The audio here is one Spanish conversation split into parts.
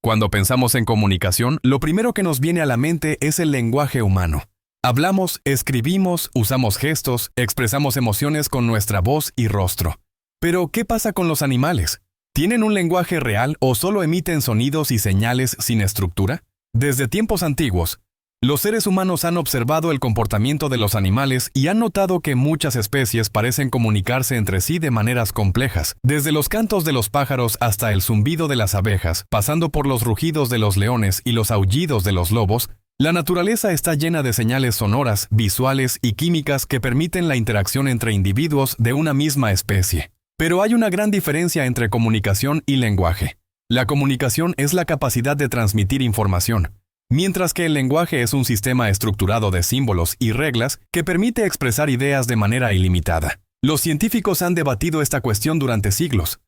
Cuando pensamos en comunicación, lo primero que nos viene a la mente es el lenguaje humano. Hablamos, escribimos, usamos gestos, expresamos emociones con nuestra voz y rostro. Pero, ¿qué pasa con los animales? ¿Tienen un lenguaje real o solo emiten sonidos y señales sin estructura? Desde tiempos antiguos, los seres humanos han observado el comportamiento de los animales y han notado que muchas especies parecen comunicarse entre sí de maneras complejas, desde los cantos de los pájaros hasta el zumbido de las abejas, pasando por los rugidos de los leones y los aullidos de los lobos. La naturaleza está llena de señales sonoras, visuales y químicas que permiten la interacción entre individuos de una misma especie. Pero hay una gran diferencia entre comunicación y lenguaje. La comunicación es la capacidad de transmitir información, mientras que el lenguaje es un sistema estructurado de símbolos y reglas que permite expresar ideas de manera ilimitada. Los científicos han debatido esta cuestión durante siglos.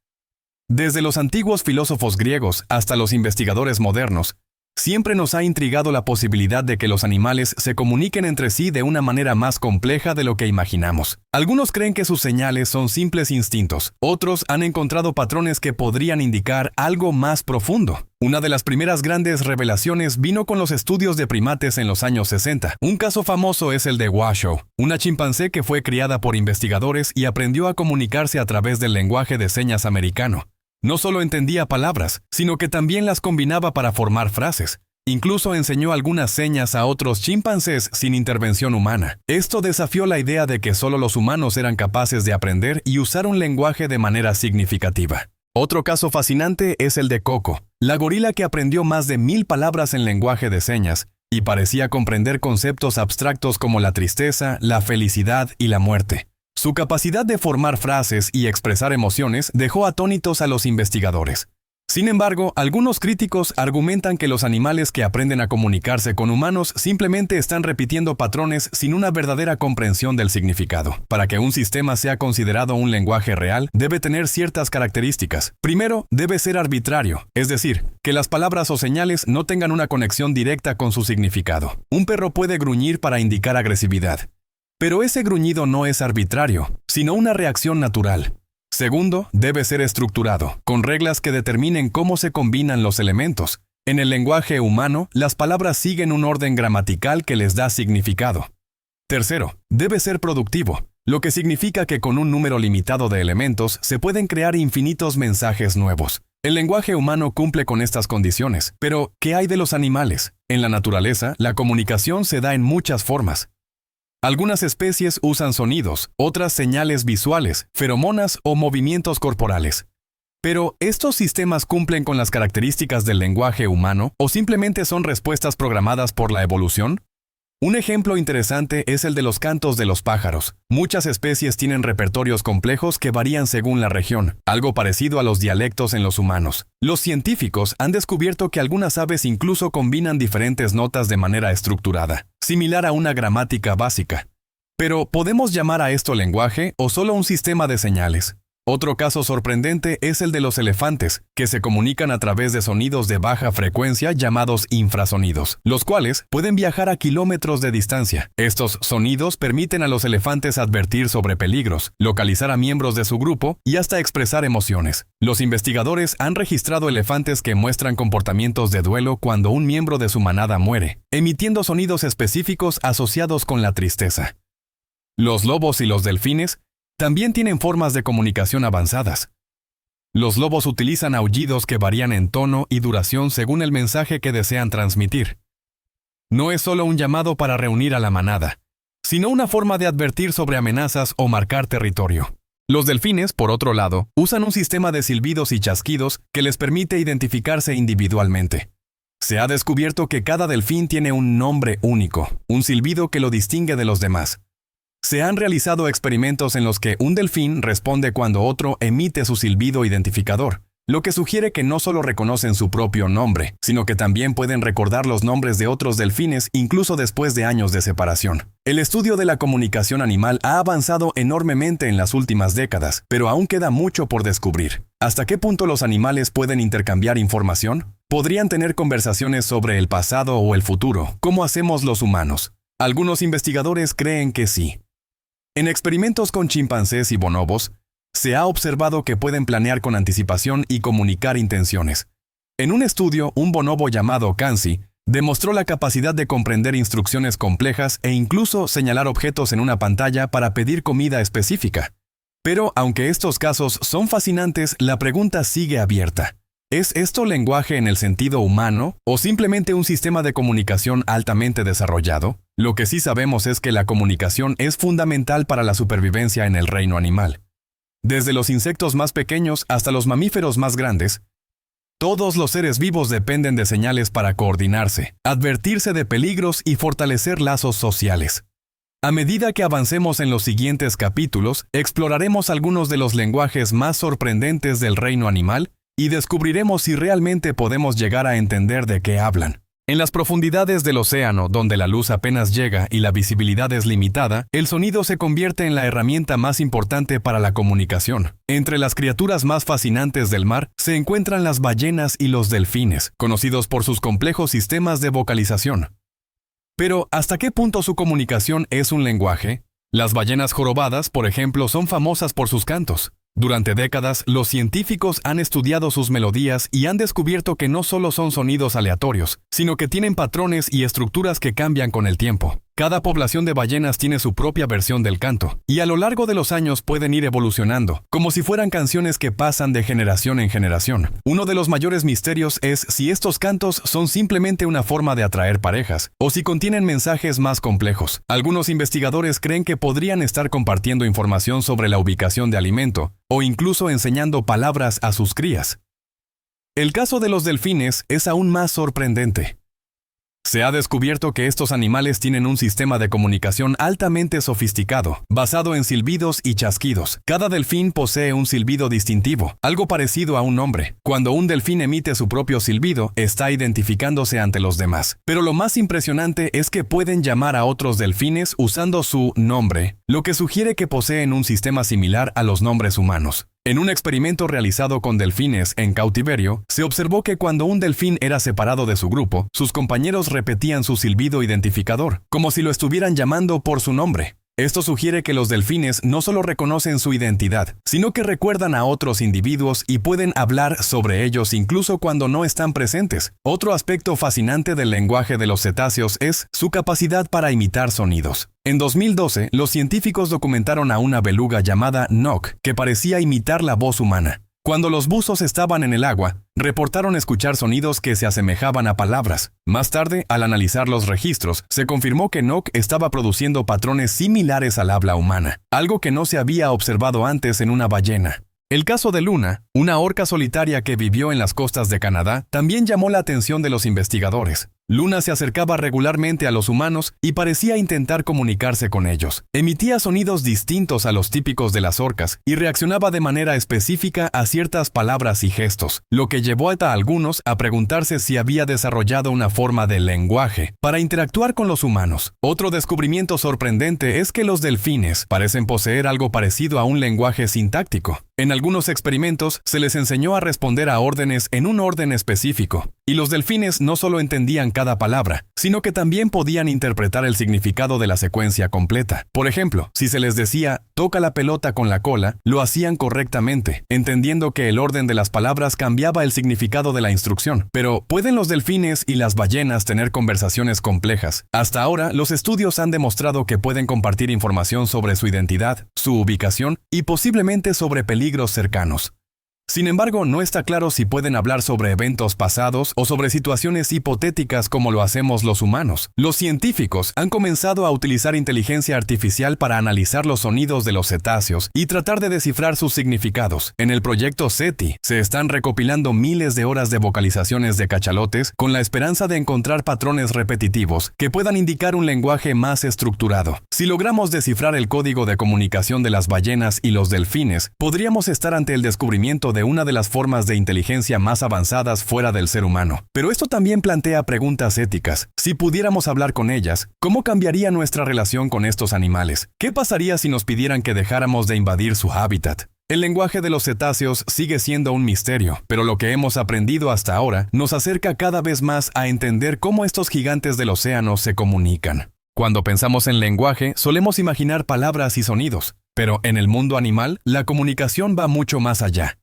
Desde los antiguos filósofos griegos hasta los investigadores modernos, siempre nos ha intrigado la posibilidad de que los animales se comuniquen entre sí de una manera más compleja de lo que imaginamos. Algunos creen que sus señales son simples instintos, otros han encontrado patrones que podrían indicar algo más profundo. Una de las primeras grandes revelaciones vino con los estudios de primates en los años 60. Un caso famoso es el de Washoe, una chimpancé que fue criada por investigadores y aprendió a comunicarse a través del lenguaje de señas americano. No solo entendía palabras, sino que también las combinaba para formar frases. Incluso enseñó algunas señas a otros chimpancés sin intervención humana. Esto desafió la idea de que solo los humanos eran capaces de aprender y usar un lenguaje de manera significativa. Otro caso fascinante es el de Coco, la gorila que aprendió más de 1000 palabras en lenguaje de señas y parecía comprender conceptos abstractos como la tristeza, la felicidad y la muerte. Su capacidad de formar frases y expresar emociones dejó atónitos a los investigadores. Sin embargo, algunos críticos argumentan que los animales que aprenden a comunicarse con humanos simplemente están repitiendo patrones sin una verdadera comprensión del significado. Para que un sistema sea considerado un lenguaje real, debe tener ciertas características. Primero, debe ser arbitrario, es decir, que las palabras o señales no tengan una conexión directa con su significado. Un perro puede gruñir para indicar agresividad, pero ese gruñido no es arbitrario, sino una reacción natural. Segundo, debe ser estructurado, con reglas que determinen cómo se combinan los elementos. En el lenguaje humano, las palabras siguen un orden gramatical que les da significado. Tercero, debe ser productivo, lo que significa que con un número limitado de elementos se pueden crear infinitos mensajes nuevos. El lenguaje humano cumple con estas condiciones, pero ¿qué hay de los animales? En la naturaleza, la comunicación se da en muchas formas. Algunas especies usan sonidos, otras señales visuales, feromonas o movimientos corporales. Pero, ¿estos sistemas cumplen con las características del lenguaje humano o simplemente son respuestas programadas por la evolución? Un ejemplo interesante es el de los cantos de los pájaros. Muchas especies tienen repertorios complejos que varían según la región, algo parecido a los dialectos en los humanos. Los científicos han descubierto que algunas aves incluso combinan diferentes notas de manera estructurada, similar a una gramática básica. Pero, ¿podemos llamar a esto lenguaje o solo un sistema de señales? Otro caso sorprendente es el de los elefantes, que se comunican a través de sonidos de baja frecuencia llamados infrasonidos, los cuales pueden viajar a kilómetros de distancia. Estos sonidos permiten a los elefantes advertir sobre peligros, localizar a miembros de su grupo y hasta expresar emociones. Los investigadores han registrado elefantes que muestran comportamientos de duelo cuando un miembro de su manada muere, emitiendo sonidos específicos asociados con la tristeza. Los lobos y los delfines también tienen formas de comunicación avanzadas. Los lobos utilizan aullidos que varían en tono y duración según el mensaje que desean transmitir. No es solo un llamado para reunir a la manada, sino una forma de advertir sobre amenazas o marcar territorio. Los delfines, por otro lado, usan un sistema de silbidos y chasquidos que les permite identificarse individualmente. Se ha descubierto que cada delfín tiene un nombre único, un silbido que lo distingue de los demás. Se han realizado experimentos en los que un delfín responde cuando otro emite su silbido identificador, lo que sugiere que no solo reconocen su propio nombre, sino que también pueden recordar los nombres de otros delfines incluso después de años de separación. El estudio de la comunicación animal ha avanzado enormemente en las últimas décadas, pero aún queda mucho por descubrir. ¿Hasta qué punto los animales pueden intercambiar información? ¿Podrían tener conversaciones sobre el pasado o el futuro, como hacemos los humanos? Algunos investigadores creen que sí. En experimentos con chimpancés y bonobos, se ha observado que pueden planear con anticipación y comunicar intenciones. En un estudio, un bonobo llamado Kansi demostró la capacidad de comprender instrucciones complejas e incluso señalar objetos en una pantalla para pedir comida específica. Pero, aunque estos casos son fascinantes, la pregunta sigue abierta. ¿Es esto lenguaje en el sentido humano o simplemente un sistema de comunicación altamente desarrollado? Lo que sí sabemos es que la comunicación es fundamental para la supervivencia en el reino animal. Desde los insectos más pequeños hasta los mamíferos más grandes, todos los seres vivos dependen de señales para coordinarse, advertirse de peligros y fortalecer lazos sociales. A medida que avancemos en los siguientes capítulos, exploraremos algunos de los lenguajes más sorprendentes del reino animal y descubriremos si realmente podemos llegar a entender de qué hablan. En las profundidades del océano, donde la luz apenas llega y la visibilidad es limitada, el sonido se convierte en la herramienta más importante para la comunicación. Entre las criaturas más fascinantes del mar se encuentran las ballenas y los delfines, conocidos por sus complejos sistemas de vocalización. Pero, ¿hasta qué punto su comunicación es un lenguaje? Las ballenas jorobadas, por ejemplo, son famosas por sus cantos. Durante décadas, los científicos han estudiado sus melodías y han descubierto que no solo son sonidos aleatorios, sino que tienen patrones y estructuras que cambian con el tiempo. Cada población de ballenas tiene su propia versión del canto, y a lo largo de los años pueden ir evolucionando, como si fueran canciones que pasan de generación en generación. Uno de los mayores misterios es si estos cantos son simplemente una forma de atraer parejas, o si contienen mensajes más complejos. Algunos investigadores creen que podrían estar compartiendo información sobre la ubicación de alimento, o incluso enseñando palabras a sus crías. El caso de los delfines es aún más sorprendente. Se ha descubierto que estos animales tienen un sistema de comunicación altamente sofisticado, basado en silbidos y chasquidos. Cada delfín posee un silbido distintivo, algo parecido a un nombre. Cuando un delfín emite su propio silbido, está identificándose ante los demás. Pero lo más impresionante es que pueden llamar a otros delfines usando su nombre, lo que sugiere que poseen un sistema similar a los nombres humanos. En un experimento realizado con delfines en cautiverio, se observó que cuando un delfín era separado de su grupo, sus compañeros repetían su silbido identificador, como si lo estuvieran llamando por su nombre. Esto sugiere que los delfines no solo reconocen su identidad, sino que recuerdan a otros individuos y pueden hablar sobre ellos incluso cuando no están presentes. Otro aspecto fascinante del lenguaje de los cetáceos es su capacidad para imitar sonidos. En 2012, los científicos documentaron a una beluga llamada Nock, que parecía imitar la voz humana. Cuando los buzos estaban en el agua, reportaron escuchar sonidos que se asemejaban a palabras. Más tarde, al analizar los registros, se confirmó que Nock estaba produciendo patrones similares al habla humana, algo que no se había observado antes en una ballena. El caso de Luna, una orca solitaria que vivió en las costas de Canadá, también llamó la atención de los investigadores. Luna se acercaba regularmente a los humanos y parecía intentar comunicarse con ellos. Emitía sonidos distintos a los típicos de las orcas y reaccionaba de manera específica a ciertas palabras y gestos, lo que llevó a algunos a preguntarse si había desarrollado una forma de lenguaje para interactuar con los humanos. Otro descubrimiento sorprendente es que los delfines parecen poseer algo parecido a un lenguaje sintáctico. En algunos experimentos se les enseñó a responder a órdenes en un orden específico, y los delfines no solo entendían cada palabra, sino que también podían interpretar el significado de la secuencia completa. Por ejemplo, si se les decía, toca la pelota con la cola, lo hacían correctamente, entendiendo que el orden de las palabras cambiaba el significado de la instrucción. Pero, ¿pueden los delfines y las ballenas tener conversaciones complejas? Hasta ahora, los estudios han demostrado que pueden compartir información sobre su identidad, su ubicación y posiblemente sobre peligros cercanos. Sin embargo, no está claro si pueden hablar sobre eventos pasados o sobre situaciones hipotéticas como lo hacemos los humanos. Los científicos han comenzado a utilizar inteligencia artificial para analizar los sonidos de los cetáceos y tratar de descifrar sus significados. En el proyecto SETI se están recopilando miles de horas de vocalizaciones de cachalotes con la esperanza de encontrar patrones repetitivos que puedan indicar un lenguaje más estructurado. Si logramos descifrar el código de comunicación de las ballenas y los delfines, podríamos estar ante el descubrimiento de una de las formas de inteligencia más avanzadas fuera del ser humano. Pero esto también plantea preguntas éticas. Si pudiéramos hablar con ellas, ¿cómo cambiaría nuestra relación con estos animales? ¿Qué pasaría si nos pidieran que dejáramos de invadir su hábitat? El lenguaje de los cetáceos sigue siendo un misterio, pero lo que hemos aprendido hasta ahora nos acerca cada vez más a entender cómo estos gigantes del océano se comunican. Cuando pensamos en lenguaje, solemos imaginar palabras y sonidos, pero en el mundo animal, la comunicación va mucho más allá.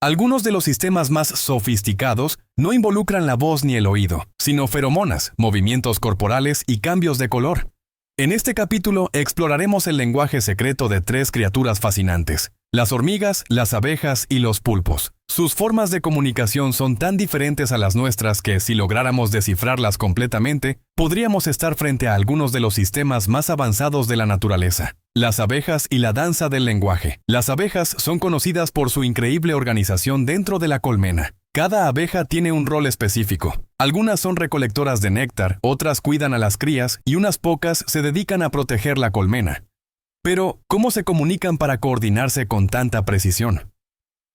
Algunos de los sistemas más sofisticados no involucran la voz ni el oído, sino feromonas, movimientos corporales y cambios de color. En este capítulo exploraremos el lenguaje secreto de 3 criaturas fascinantes: las hormigas, las abejas y los pulpos. Sus formas de comunicación son tan diferentes a las nuestras que, si lográramos descifrarlas completamente, podríamos estar frente a algunos de los sistemas más avanzados de la naturaleza. Las abejas y la danza del lenguaje. Las abejas son conocidas por su increíble organización dentro de la colmena. Cada abeja tiene un rol específico. Algunas son recolectoras de néctar, otras cuidan a las crías y unas pocas se dedican a proteger la colmena. Pero, ¿cómo se comunican para coordinarse con tanta precisión?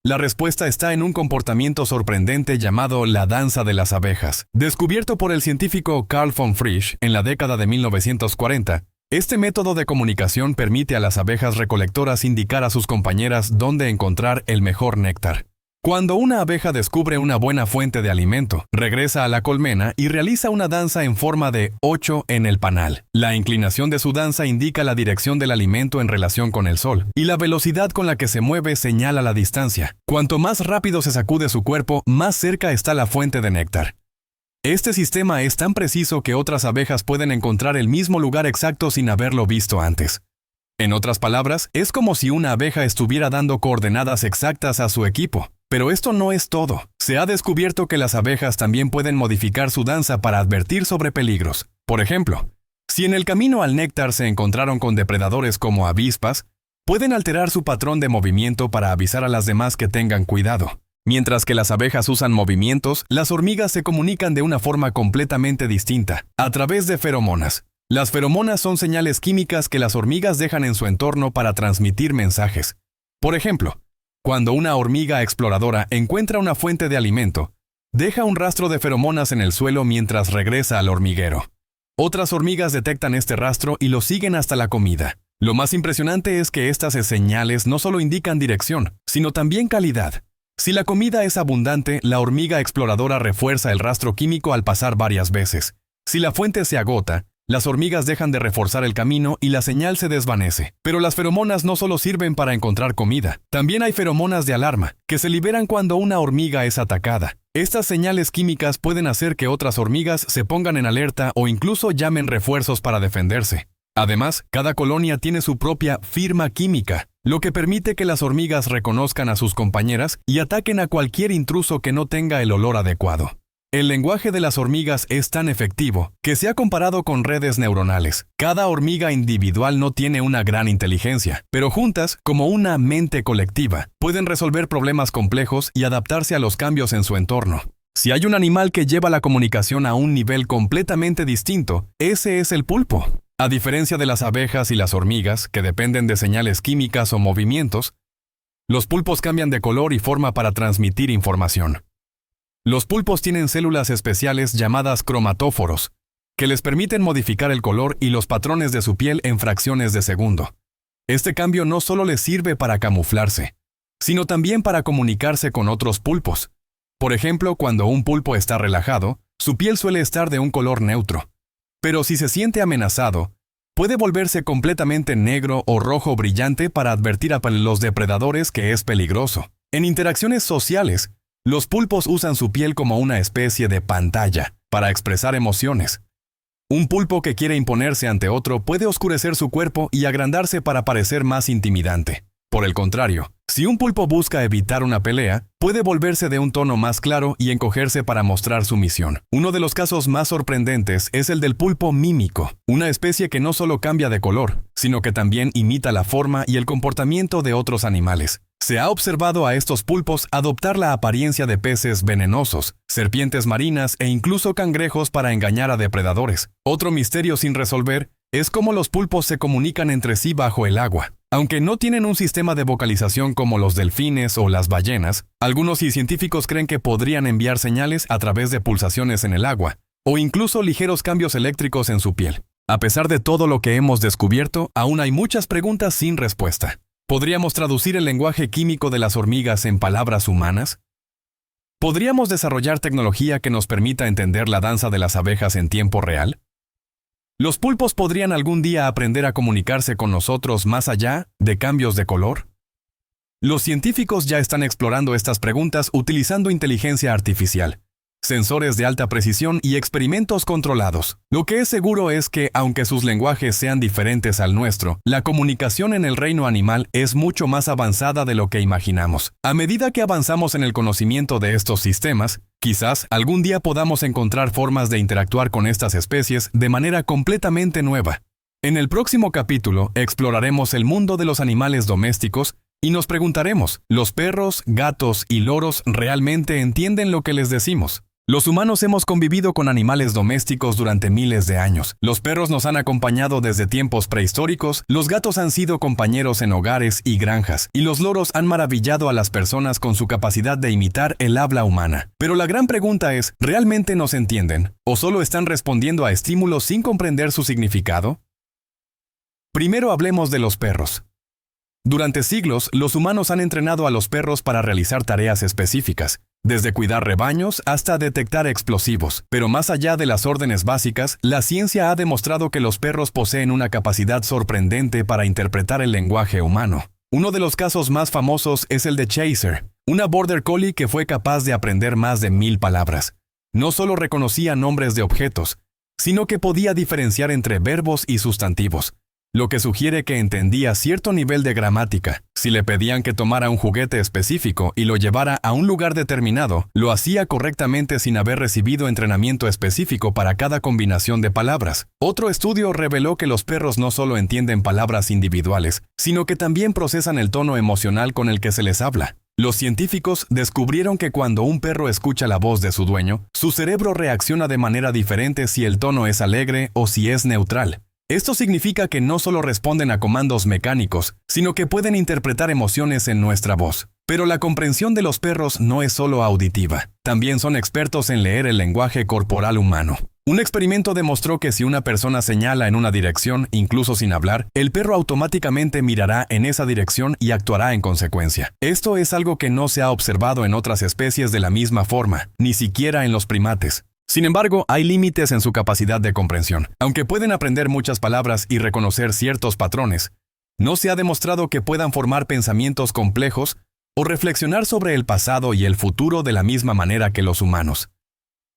La respuesta está en un comportamiento sorprendente llamado la danza de las abejas. Descubierto por el científico Carl von Frisch en la década de 1940, este método de comunicación permite a las abejas recolectoras indicar a sus compañeras dónde encontrar el mejor néctar. Cuando una abeja descubre una buena fuente de alimento, regresa a la colmena y realiza una danza en forma de 8 en el panal. La inclinación de su danza indica la dirección del alimento en relación con el sol, y la velocidad con la que se mueve señala la distancia. Cuanto más rápido se sacude su cuerpo, más cerca está la fuente de néctar. Este sistema es tan preciso que otras abejas pueden encontrar el mismo lugar exacto sin haberlo visto antes. En otras palabras, es como si una abeja estuviera dando coordenadas exactas a su equipo. Pero esto no es todo. Se ha descubierto que las abejas también pueden modificar su danza para advertir sobre peligros. Por ejemplo, si en el camino al néctar se encontraron con depredadores como avispas, pueden alterar su patrón de movimiento para avisar a las demás que tengan cuidado. Mientras que las abejas usan movimientos, las hormigas se comunican de una forma completamente distinta, a través de feromonas. Las feromonas son señales químicas que las hormigas dejan en su entorno para transmitir mensajes. Por ejemplo, cuando una hormiga exploradora encuentra una fuente de alimento, deja un rastro de feromonas en el suelo mientras regresa al hormiguero. Otras hormigas detectan este rastro y lo siguen hasta la comida. Lo más impresionante es que estas señales no solo indican dirección, sino también calidad. Si la comida es abundante, la hormiga exploradora refuerza el rastro químico al pasar varias veces. Si la fuente se agota, las hormigas dejan de reforzar el camino y la señal se desvanece. Pero las feromonas no solo sirven para encontrar comida. También hay feromonas de alarma, que se liberan cuando una hormiga es atacada. Estas señales químicas pueden hacer que otras hormigas se pongan en alerta o incluso llamen refuerzos para defenderse. Además, cada colonia tiene su propia firma química, lo que permite que las hormigas reconozcan a sus compañeras y ataquen a cualquier intruso que no tenga el olor adecuado. El lenguaje de las hormigas es tan efectivo que se ha comparado con redes neuronales. Cada hormiga individual no tiene una gran inteligencia, pero juntas, como una mente colectiva, pueden resolver problemas complejos y adaptarse a los cambios en su entorno. Si hay un animal que lleva la comunicación a un nivel completamente distinto, ese es el pulpo. A diferencia de las abejas y las hormigas, que dependen de señales químicas o movimientos, los pulpos cambian de color y forma para transmitir información. Los pulpos tienen células especiales llamadas cromatóforos, que les permiten modificar el color y los patrones de su piel en fracciones de segundo. Este cambio no solo les sirve para camuflarse, sino también para comunicarse con otros pulpos. Por ejemplo, cuando un pulpo está relajado, su piel suele estar de un color neutro. Pero si se siente amenazado, puede volverse completamente negro o rojo brillante para advertir a los depredadores que es peligroso. En interacciones sociales, los pulpos usan su piel como una especie de pantalla para expresar emociones. Un pulpo que quiere imponerse ante otro puede oscurecer su cuerpo y agrandarse para parecer más intimidante. Por el contrario, si un pulpo busca evitar una pelea, puede volverse de un tono más claro y encogerse para mostrar sumisión. Uno de los casos más sorprendentes es el del pulpo mímico, una especie que no solo cambia de color, sino que también imita la forma y el comportamiento de otros animales. Se ha observado a estos pulpos adoptar la apariencia de peces venenosos, serpientes marinas e incluso cangrejos para engañar a depredadores. Otro misterio sin resolver es cómo los pulpos se comunican entre sí bajo el agua. Aunque no tienen un sistema de vocalización como los delfines o las ballenas, algunos científicos creen que podrían enviar señales a través de pulsaciones en el agua, o incluso ligeros cambios eléctricos en su piel. A pesar de todo lo que hemos descubierto, aún hay muchas preguntas sin respuesta. ¿Podríamos traducir el lenguaje químico de las hormigas en palabras humanas? ¿Podríamos desarrollar tecnología que nos permita entender la danza de las abejas en tiempo real? ¿Los pulpos podrían algún día aprender a comunicarse con nosotros más allá de cambios de color? Los científicos ya están explorando estas preguntas utilizando inteligencia artificial, sensores de alta precisión y experimentos controlados. Lo que es seguro es que, aunque sus lenguajes sean diferentes al nuestro, la comunicación en el reino animal es mucho más avanzada de lo que imaginamos. A medida que avanzamos en el conocimiento de estos sistemas, quizás algún día podamos encontrar formas de interactuar con estas especies de manera completamente nueva. En el próximo capítulo exploraremos el mundo de los animales domésticos y nos preguntaremos, ¿los perros, gatos y loros realmente entienden lo que les decimos? Los humanos hemos convivido con animales domésticos durante miles de años. Los perros nos han acompañado desde tiempos prehistóricos, los gatos han sido compañeros en hogares y granjas, y los loros han maravillado a las personas con su capacidad de imitar el habla humana. Pero la gran pregunta es, ¿realmente nos entienden? ¿O solo están respondiendo a estímulos sin comprender su significado? Primero hablemos de los perros. Durante siglos, los humanos han entrenado a los perros para realizar tareas específicas, desde cuidar rebaños hasta detectar explosivos. Pero más allá de las órdenes básicas, la ciencia ha demostrado que los perros poseen una capacidad sorprendente para interpretar el lenguaje humano. Uno de los casos más famosos es el de Chaser, una border collie que fue capaz de aprender más de 1000 palabras. No solo reconocía nombres de objetos, sino que podía diferenciar entre verbos y sustantivos, lo que sugiere que entendía cierto nivel de gramática. Si le pedían que tomara un juguete específico y lo llevara a un lugar determinado, lo hacía correctamente sin haber recibido entrenamiento específico para cada combinación de palabras. Otro estudio reveló que los perros no solo entienden palabras individuales, sino que también procesan el tono emocional con el que se les habla. Los científicos descubrieron que cuando un perro escucha la voz de su dueño, su cerebro reacciona de manera diferente si el tono es alegre o si es neutral. Esto significa que no solo responden a comandos mecánicos, sino que pueden interpretar emociones en nuestra voz. Pero la comprensión de los perros no es solo auditiva. También son expertos en leer el lenguaje corporal humano. Un experimento demostró que si una persona señala en una dirección, incluso sin hablar, el perro automáticamente mirará en esa dirección y actuará en consecuencia. Esto es algo que no se ha observado en otras especies de la misma forma, ni siquiera en los primates. Sin embargo, hay límites en su capacidad de comprensión. Aunque pueden aprender muchas palabras y reconocer ciertos patrones, no se ha demostrado que puedan formar pensamientos complejos o reflexionar sobre el pasado y el futuro de la misma manera que los humanos.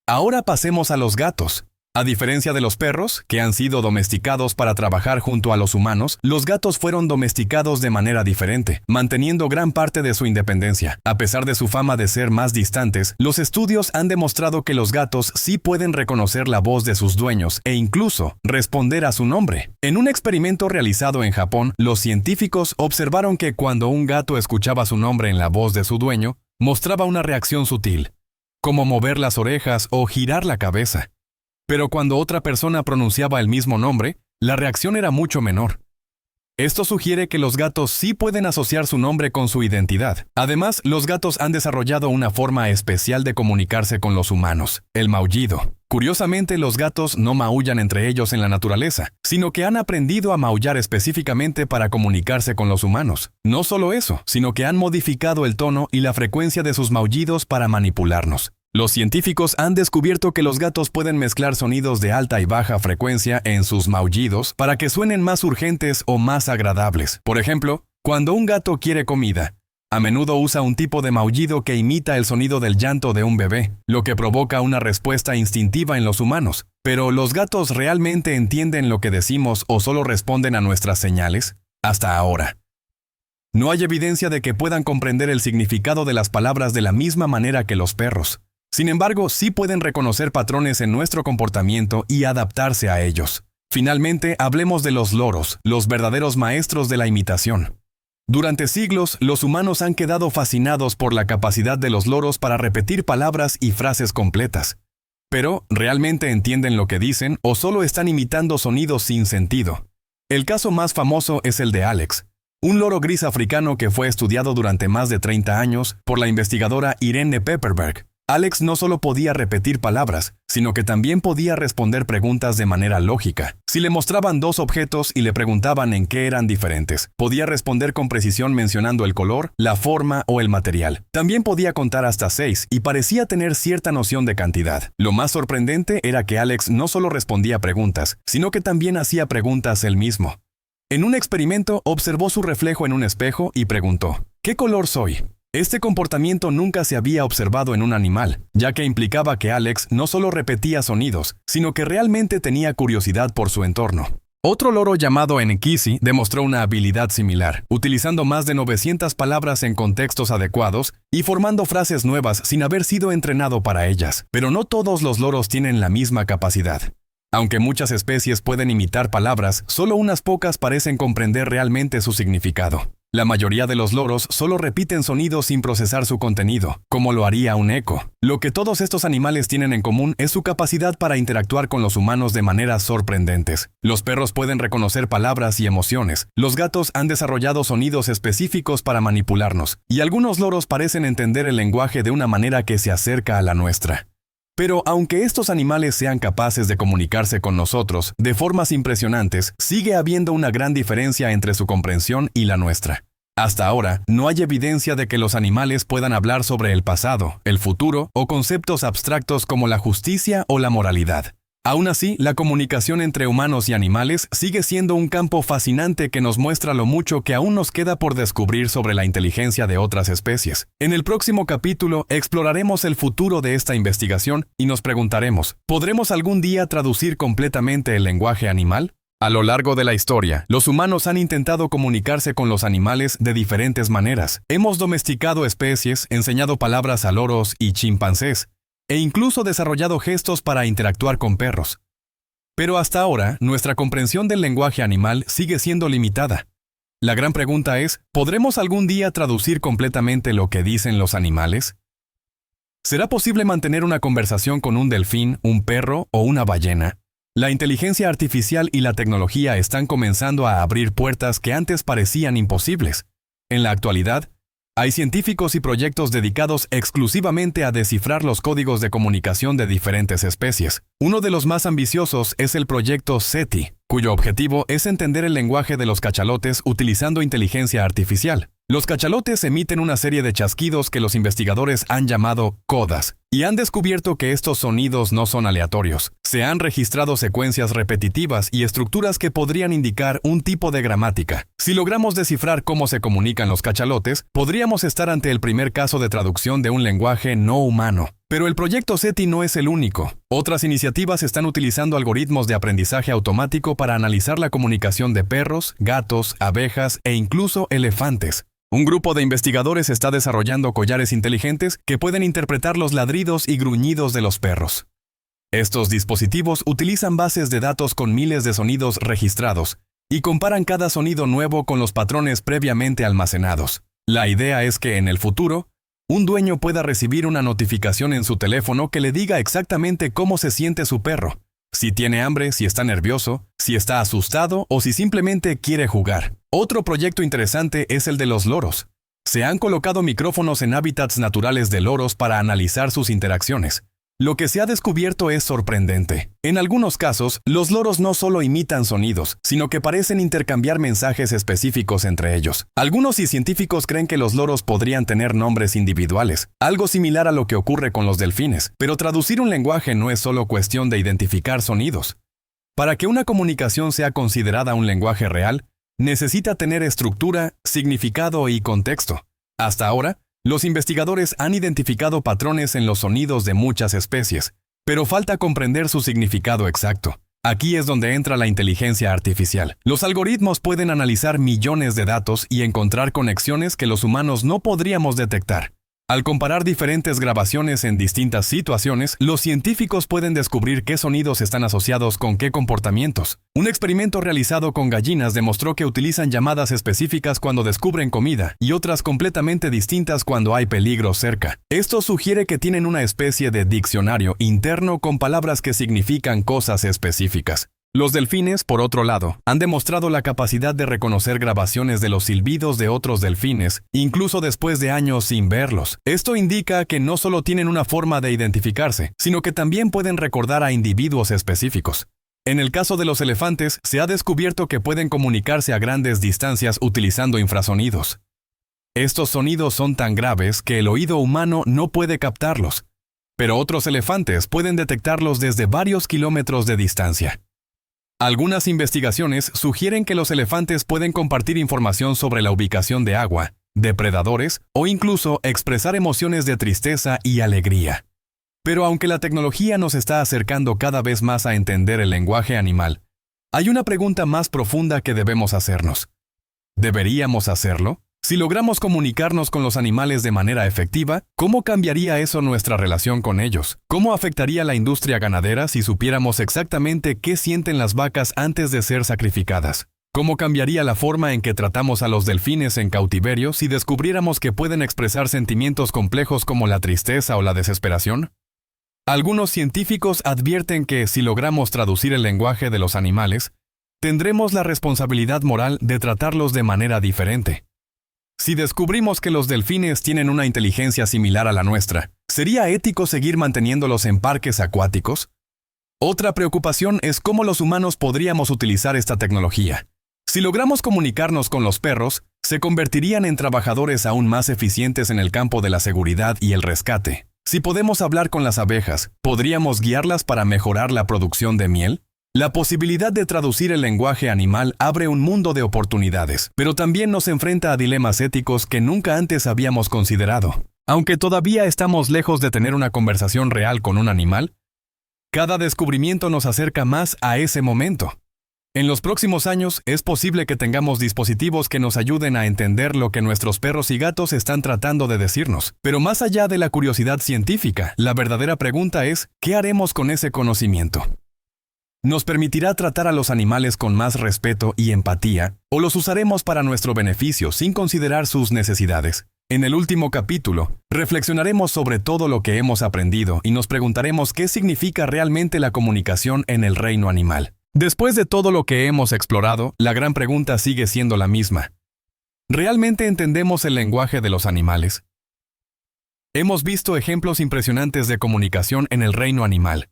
Ahora pasemos a los gatos. A diferencia de los perros, que han sido domesticados para trabajar junto a los humanos, los gatos fueron domesticados de manera diferente, manteniendo gran parte de su independencia. A pesar de su fama de ser más distantes, los estudios han demostrado que los gatos sí pueden reconocer la voz de sus dueños e incluso responder a su nombre. En un experimento realizado en Japón, los científicos observaron que cuando un gato escuchaba su nombre en la voz de su dueño, mostraba una reacción sutil, como mover las orejas o girar la cabeza. Pero cuando otra persona pronunciaba el mismo nombre, la reacción era mucho menor. Esto sugiere que los gatos sí pueden asociar su nombre con su identidad. Además, los gatos han desarrollado una forma especial de comunicarse con los humanos, el maullido. Curiosamente, los gatos no maullan entre ellos en la naturaleza, sino que han aprendido a maullar específicamente para comunicarse con los humanos. No solo eso, sino que han modificado el tono y la frecuencia de sus maullidos para manipularnos. Los científicos han descubierto que los gatos pueden mezclar sonidos de alta y baja frecuencia en sus maullidos para que suenen más urgentes o más agradables. Por ejemplo, cuando un gato quiere comida, a menudo usa un tipo de maullido que imita el sonido del llanto de un bebé, lo que provoca una respuesta instintiva en los humanos. Pero ¿los gatos realmente entienden lo que decimos o solo responden a nuestras señales? Hasta ahora, no hay evidencia de que puedan comprender el significado de las palabras de la misma manera que los perros. Sin embargo, sí pueden reconocer patrones en nuestro comportamiento y adaptarse a ellos. Finalmente, hablemos de los loros, los verdaderos maestros de la imitación. Durante siglos, los humanos han quedado fascinados por la capacidad de los loros para repetir palabras y frases completas. Pero, ¿realmente entienden lo que dicen o solo están imitando sonidos sin sentido? El caso más famoso es el de Alex, un loro gris africano que fue estudiado durante más de 30 años por la investigadora Irene Pepperberg. Alex no solo podía repetir palabras, sino que también podía responder preguntas de manera lógica. Si le mostraban dos objetos y le preguntaban en qué eran diferentes, podía responder con precisión mencionando el color, la forma o el material. También podía contar hasta 6 y parecía tener cierta noción de cantidad. Lo más sorprendente era que Alex no solo respondía preguntas, sino que también hacía preguntas él mismo. En un experimento, observó su reflejo en un espejo y preguntó, ¿Qué color soy? Este comportamiento nunca se había observado en un animal, ya que implicaba que Alex no solo repetía sonidos, sino que realmente tenía curiosidad por su entorno. Otro loro llamado Enkisi demostró una habilidad similar, utilizando más de 900 palabras en contextos adecuados y formando frases nuevas sin haber sido entrenado para ellas. Pero no todos los loros tienen la misma capacidad. Aunque muchas especies pueden imitar palabras, solo unas pocas parecen comprender realmente su significado. La mayoría de los loros solo repiten sonidos sin procesar su contenido, como lo haría un eco. Lo que todos estos animales tienen en común es su capacidad para interactuar con los humanos de maneras sorprendentes. Los perros pueden reconocer palabras y emociones. Los gatos han desarrollado sonidos específicos para manipularnos, y algunos loros parecen entender el lenguaje de una manera que se acerca a la nuestra. Pero aunque estos animales sean capaces de comunicarse con nosotros de formas impresionantes, sigue habiendo una gran diferencia entre su comprensión y la nuestra. Hasta ahora, no hay evidencia de que los animales puedan hablar sobre el pasado, el futuro o conceptos abstractos como la justicia o la moralidad. Aún así, la comunicación entre humanos y animales sigue siendo un campo fascinante que nos muestra lo mucho que aún nos queda por descubrir sobre la inteligencia de otras especies. En el próximo capítulo exploraremos el futuro de esta investigación y nos preguntaremos, ¿podremos algún día traducir completamente el lenguaje animal? A lo largo de la historia, los humanos han intentado comunicarse con los animales de diferentes maneras. Hemos domesticado especies, enseñado palabras a loros y chimpancés, e incluso desarrollado gestos para interactuar con perros. Pero hasta ahora, nuestra comprensión del lenguaje animal sigue siendo limitada. La gran pregunta es, ¿podremos algún día traducir completamente lo que dicen los animales? ¿Será posible mantener una conversación con un delfín, un perro o una ballena? La inteligencia artificial y la tecnología están comenzando a abrir puertas que antes parecían imposibles. En la actualidad, hay científicos y proyectos dedicados exclusivamente a descifrar los códigos de comunicación de diferentes especies. Uno de los más ambiciosos es el proyecto SETI, cuyo objetivo es entender el lenguaje de los cachalotes utilizando inteligencia artificial. Los cachalotes emiten una serie de chasquidos que los investigadores han llamado codas, y han descubierto que estos sonidos no son aleatorios. Se han registrado secuencias repetitivas y estructuras que podrían indicar un tipo de gramática. Si logramos descifrar cómo se comunican los cachalotes, podríamos estar ante el primer caso de traducción de un lenguaje no humano. Pero el proyecto SETI no es el único. Otras iniciativas están utilizando algoritmos de aprendizaje automático para analizar la comunicación de perros, gatos, abejas e incluso elefantes. Un grupo de investigadores está desarrollando collares inteligentes que pueden interpretar los ladridos y gruñidos de los perros. Estos dispositivos utilizan bases de datos con miles de sonidos registrados y comparan cada sonido nuevo con los patrones previamente almacenados. La idea es que en el futuro, un dueño pueda recibir una notificación en su teléfono que le diga exactamente cómo se siente su perro, si tiene hambre, si está nervioso, si está asustado o si simplemente quiere jugar. Otro proyecto interesante es el de los loros. Se han colocado micrófonos en hábitats naturales de loros para analizar sus interacciones. Lo que se ha descubierto es sorprendente. En algunos casos, los loros no solo imitan sonidos, sino que parecen intercambiar mensajes específicos entre ellos. Algunos científicos creen que los loros podrían tener nombres individuales, algo similar a lo que ocurre con los delfines. Pero traducir un lenguaje no es solo cuestión de identificar sonidos. Para que una comunicación sea considerada un lenguaje real, necesita tener estructura, significado y contexto. Hasta ahora, los investigadores han identificado patrones en los sonidos de muchas especies, pero falta comprender su significado exacto. Aquí es donde entra la inteligencia artificial. Los algoritmos pueden analizar millones de datos y encontrar conexiones que los humanos no podríamos detectar. Al comparar diferentes grabaciones en distintas situaciones, los científicos pueden descubrir qué sonidos están asociados con qué comportamientos. Un experimento realizado con gallinas demostró que utilizan llamadas específicas cuando descubren comida y otras completamente distintas cuando hay peligro cerca. Esto sugiere que tienen una especie de diccionario interno con palabras que significan cosas específicas. Los delfines, por otro lado, han demostrado la capacidad de reconocer grabaciones de los silbidos de otros delfines, incluso después de años sin verlos. Esto indica que no solo tienen una forma de identificarse, sino que también pueden recordar a individuos específicos. En el caso de los elefantes, se ha descubierto que pueden comunicarse a grandes distancias utilizando infrasonidos. Estos sonidos son tan graves que el oído humano no puede captarlos, pero otros elefantes pueden detectarlos desde varios kilómetros de distancia. Algunas investigaciones sugieren que los elefantes pueden compartir información sobre la ubicación de agua, depredadores o incluso expresar emociones de tristeza y alegría. Pero aunque la tecnología nos está acercando cada vez más a entender el lenguaje animal, hay una pregunta más profunda que debemos hacernos. ¿Deberíamos hacerlo? Si logramos comunicarnos con los animales de manera efectiva, ¿cómo cambiaría eso nuestra relación con ellos? ¿Cómo afectaría la industria ganadera si supiéramos exactamente qué sienten las vacas antes de ser sacrificadas? ¿Cómo cambiaría la forma en que tratamos a los delfines en cautiverio si descubriéramos que pueden expresar sentimientos complejos como la tristeza o la desesperación? Algunos científicos advierten que si logramos traducir el lenguaje de los animales, tendremos la responsabilidad moral de tratarlos de manera diferente. Si descubrimos que los delfines tienen una inteligencia similar a la nuestra, ¿sería ético seguir manteniéndolos en parques acuáticos? Otra preocupación es cómo los humanos podríamos utilizar esta tecnología. Si logramos comunicarnos con los perros, se convertirían en trabajadores aún más eficientes en el campo de la seguridad y el rescate. Si podemos hablar con las abejas, ¿podríamos guiarlas para mejorar la producción de miel? La posibilidad de traducir el lenguaje animal abre un mundo de oportunidades, pero también nos enfrenta a dilemas éticos que nunca antes habíamos considerado. Aunque todavía estamos lejos de tener una conversación real con un animal, cada descubrimiento nos acerca más a ese momento. En los próximos años, es posible que tengamos dispositivos que nos ayuden a entender lo que nuestros perros y gatos están tratando de decirnos. Pero más allá de la curiosidad científica, la verdadera pregunta es, ¿qué haremos con ese conocimiento? ¿Nos permitirá tratar a los animales con más respeto y empatía, o los usaremos para nuestro beneficio sin considerar sus necesidades? En el último capítulo, reflexionaremos sobre todo lo que hemos aprendido y nos preguntaremos qué significa realmente la comunicación en el reino animal. Después de todo lo que hemos explorado, la gran pregunta sigue siendo la misma. ¿Realmente entendemos el lenguaje de los animales? Hemos visto ejemplos impresionantes de comunicación en el reino animal.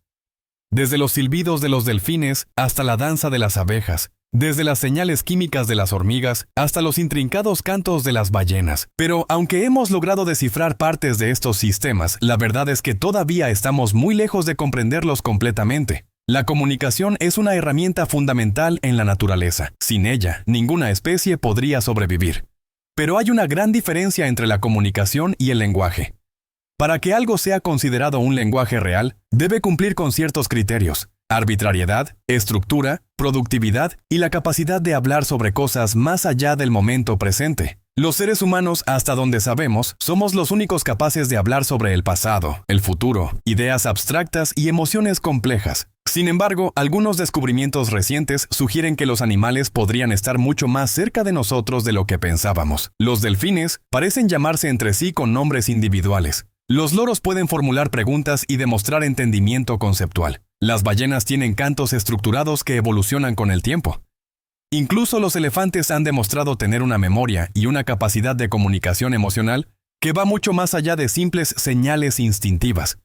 Desde los silbidos de los delfines hasta la danza de las abejas, desde las señales químicas de las hormigas hasta los intrincados cantos de las ballenas. Pero aunque hemos logrado descifrar partes de estos sistemas, la verdad es que todavía estamos muy lejos de comprenderlos completamente. La comunicación es una herramienta fundamental en la naturaleza. Sin ella, ninguna especie podría sobrevivir. Pero hay una gran diferencia entre la comunicación y el lenguaje. Para que algo sea considerado un lenguaje real, debe cumplir con ciertos criterios: arbitrariedad, estructura, productividad y la capacidad de hablar sobre cosas más allá del momento presente. Los seres humanos, hasta donde sabemos, somos los únicos capaces de hablar sobre el pasado, el futuro, ideas abstractas y emociones complejas. Sin embargo, algunos descubrimientos recientes sugieren que los animales podrían estar mucho más cerca de nosotros de lo que pensábamos. Los delfines parecen llamarse entre sí con nombres individuales. Los loros pueden formular preguntas y demostrar entendimiento conceptual. Las ballenas tienen cantos estructurados que evolucionan con el tiempo. Incluso los elefantes han demostrado tener una memoria y una capacidad de comunicación emocional que va mucho más allá de simples señales instintivas.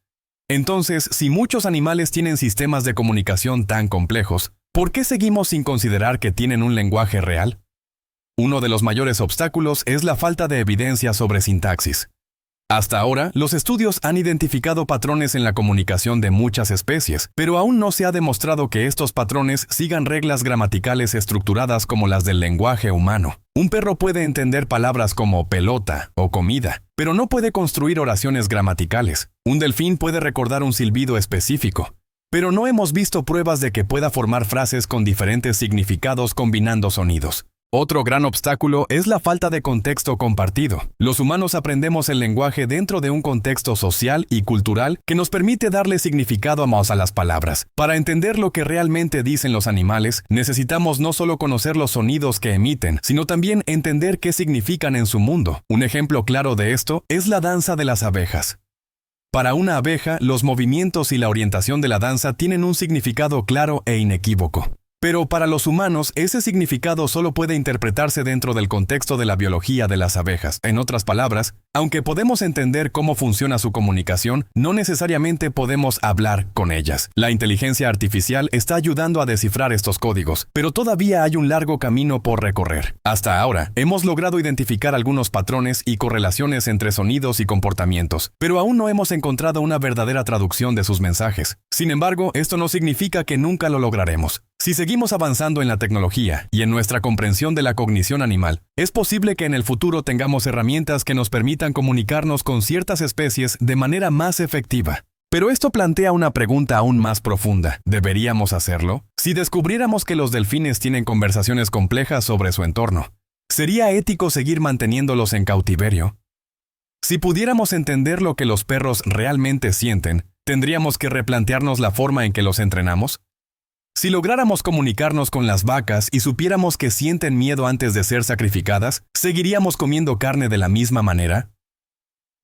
Entonces, si muchos animales tienen sistemas de comunicación tan complejos, ¿por qué seguimos sin considerar que tienen un lenguaje real? Uno de los mayores obstáculos es la falta de evidencia sobre sintaxis. Hasta ahora, los estudios han identificado patrones en la comunicación de muchas especies, pero aún no se ha demostrado que estos patrones sigan reglas gramaticales estructuradas como las del lenguaje humano. Un perro puede entender palabras como pelota o comida, pero no puede construir oraciones gramaticales. Un delfín puede recordar un silbido específico, pero no hemos visto pruebas de que pueda formar frases con diferentes significados combinando sonidos. Otro gran obstáculo es la falta de contexto compartido. Los humanos aprendemos el lenguaje dentro de un contexto social y cultural que nos permite darle significado a las palabras. Para entender lo que realmente dicen los animales, necesitamos no solo conocer los sonidos que emiten, sino también entender qué significan en su mundo. Un ejemplo claro de esto es la danza de las abejas. Para una abeja, los movimientos y la orientación de la danza tienen un significado claro e inequívoco. Pero para los humanos, ese significado solo puede interpretarse dentro del contexto de la biología de las abejas. En otras palabras, aunque podemos entender cómo funciona su comunicación, no necesariamente podemos hablar con ellas. La inteligencia artificial está ayudando a descifrar estos códigos, pero todavía hay un largo camino por recorrer. Hasta ahora, hemos logrado identificar algunos patrones y correlaciones entre sonidos y comportamientos, pero aún no hemos encontrado una verdadera traducción de sus mensajes. Sin embargo, esto no significa que nunca lo lograremos. Si seguimos avanzando en la tecnología y en nuestra comprensión de la cognición animal, es posible que en el futuro tengamos herramientas que nos permitan comunicarnos con ciertas especies de manera más efectiva. Pero esto plantea una pregunta aún más profunda. ¿Deberíamos hacerlo? Si descubriéramos que los delfines tienen conversaciones complejas sobre su entorno, ¿sería ético seguir manteniéndolos en cautiverio? Si pudiéramos entender lo que los perros realmente sienten, ¿tendríamos que replantearnos la forma en que los entrenamos? Si lográramos comunicarnos con las vacas y supiéramos que sienten miedo antes de ser sacrificadas, ¿seguiríamos comiendo carne de la misma manera?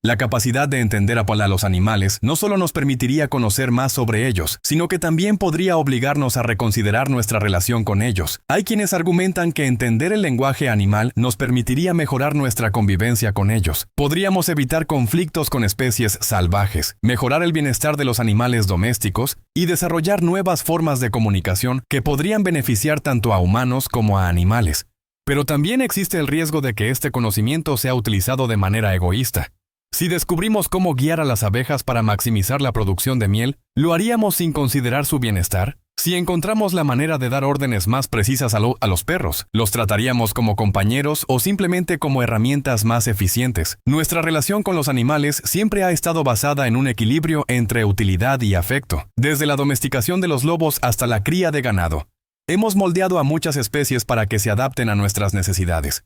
La capacidad de entender a los animales no solo nos permitiría conocer más sobre ellos, sino que también podría obligarnos a reconsiderar nuestra relación con ellos. Hay quienes argumentan que entender el lenguaje animal nos permitiría mejorar nuestra convivencia con ellos. Podríamos evitar conflictos con especies salvajes, mejorar el bienestar de los animales domésticos y desarrollar nuevas formas de comunicación que podrían beneficiar tanto a humanos como a animales. Pero también existe el riesgo de que este conocimiento sea utilizado de manera egoísta. Si descubrimos cómo guiar a las abejas para maximizar la producción de miel, ¿lo haríamos sin considerar su bienestar? Si encontramos la manera de dar órdenes más precisas a los perros, ¿los trataríamos como compañeros o simplemente como herramientas más eficientes? Nuestra relación con los animales siempre ha estado basada en un equilibrio entre utilidad y afecto, desde la domesticación de los lobos hasta la cría de ganado. Hemos moldeado a muchas especies para que se adapten a nuestras necesidades.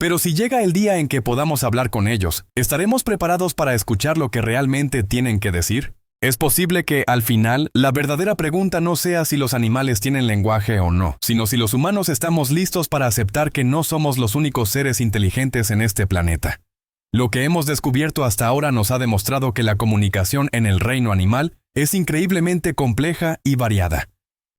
Pero si llega el día en que podamos hablar con ellos, ¿estaremos preparados para escuchar lo que realmente tienen que decir? Es posible que, al final, la verdadera pregunta no sea si los animales tienen lenguaje o no, sino si los humanos estamos listos para aceptar que no somos los únicos seres inteligentes en este planeta. Lo que hemos descubierto hasta ahora nos ha demostrado que la comunicación en el reino animal es increíblemente compleja y variada.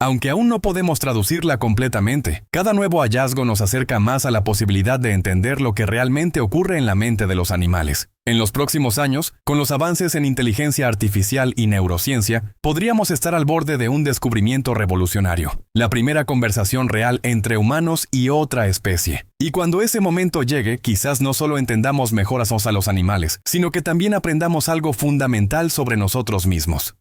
Aunque aún no podemos traducirla completamente, cada nuevo hallazgo nos acerca más a la posibilidad de entender lo que realmente ocurre en la mente de los animales. En los próximos años, con los avances en inteligencia artificial y neurociencia, podríamos estar al borde de un descubrimiento revolucionario, la primera conversación real entre humanos y otra especie. Y cuando ese momento llegue, quizás no solo entendamos mejor a los animales, sino que también aprendamos algo fundamental sobre nosotros mismos.